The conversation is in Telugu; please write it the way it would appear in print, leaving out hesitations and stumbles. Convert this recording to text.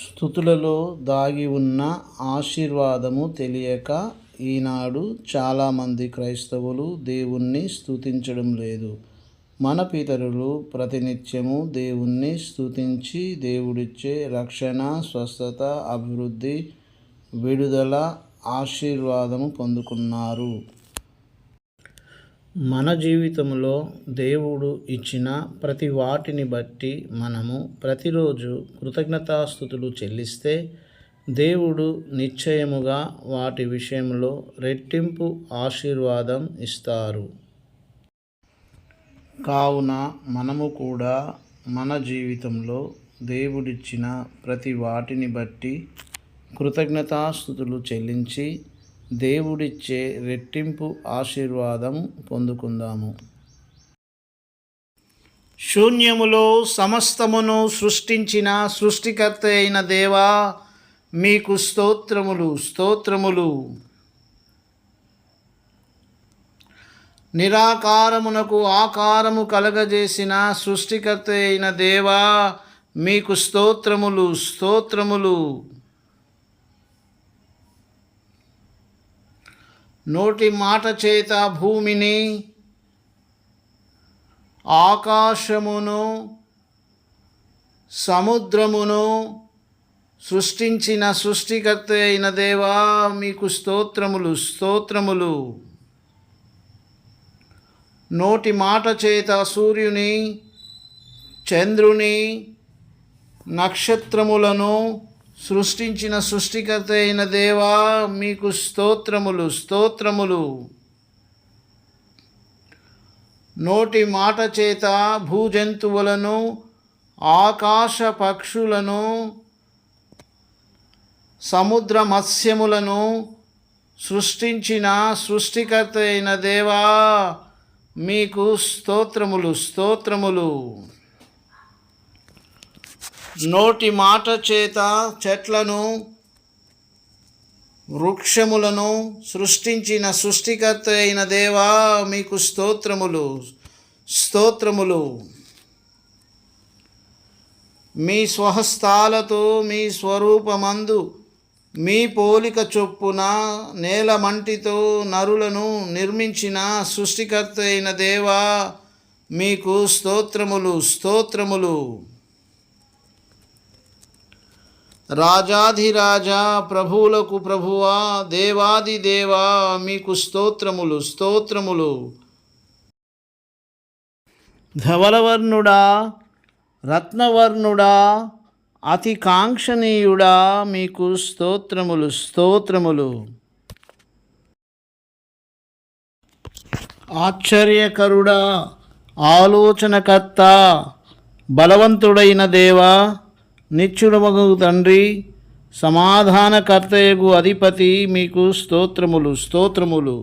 స్తుతులలో దాగి ఉన్న ఆశీర్వాదము తెలియక ఈనాడు చాలామంది క్రైస్తవులు దేవుణ్ణి స్తుతించడం లేదు. మన పితరులు ప్రతినిత్యము దేవుణ్ణి స్తుతించి దేవుడిచ్చే రక్షణ, స్వస్థత, అభివృద్ధి, విడుదల, ఆశీర్వాదము పొందుకున్నారు. మన జీవితంలో దేవుడు ఇచ్చిన ప్రతి వాటిని బట్టి మనము ప్రతిరోజు కృతజ్ఞతాస్తుతులు చెల్లిస్తే దేవుడు నిశ్చయముగా వాటి విషయంలో రెట్టింపు ఆశీర్వాదం ఇస్తారు. కావున మనము కూడా మన జీవితంలో దేవుడిచ్చిన ప్రతి వాటిని బట్టి కృతజ్ఞతాస్తుతులు చెల్లించి దేవుడిచ్చే రెట్టింపు ఆశీర్వాదం పొందుకుందాము. శూన్యములో సమస్తమును సృష్టించిన సృష్టికర్త అయిన దేవా, మీకు స్తోత్రములు స్తోత్రములు. నిరాకారమునకు ఆకారము కలగజేసిన సృష్టికర్త అయిన దేవా, మీకు స్తోత్రములు స్తోత్రములు. నోటి మాట చేత భూమిని, ఆకాశమును, సముద్రమును సృష్టించిన సృష్టికర్త అయిన దేవా, మీకు స్తోత్రములు స్తోత్రములు. నోటి మాట చేత సూర్యుని, చంద్రుని, నక్షత్రములను సృష్టించిన సృష్టికర్త అయిన దేవా, మీకు స్తోత్రములు స్తోత్రములు. నోటి మాట చేత భూజంతువులను, ఆకాశ పక్షులను, సముద్ర మత్స్యములను సృష్టించిన సృష్టికర్త అయిన దేవా, మీకు స్తోత్రములు స్తోత్రములు. నోటి మాట చేత చెట్లను, వృక్షములను సృష్టించిన సృష్టికర్త అయిన దేవా, మీకు స్తోత్రములు స్తోత్రములు. మీ స్వహస్తాలతో మీ స్వరూపమందు మీ పోలిక చొప్పున నేల మంటితో నరులను నిర్మించిన సృష్టికర్త అయిన దేవా, మీకు స్తోత్రములు స్తోత్రములు. రాజాధిరాజా, ప్రభువులకు ప్రభువా, దేవాది దేవా, మీకు స్తోత్రములు స్తోత్రములు. ధవలవర్ణుడా, రత్నవర్ణుడా, అతి కాంక్షణీయుడా, మీకు స్తోత్రములు స్తోత్రములు. ఆశ్చర్యకరుడా, ఆలోచనకర్త, బలవంతుడైన దేవా, నిత్యుడమగు తండ్రి, సమాధానకర్తయగు అధిపతి, మీకు స్తోత్రములు స్తోత్రములు.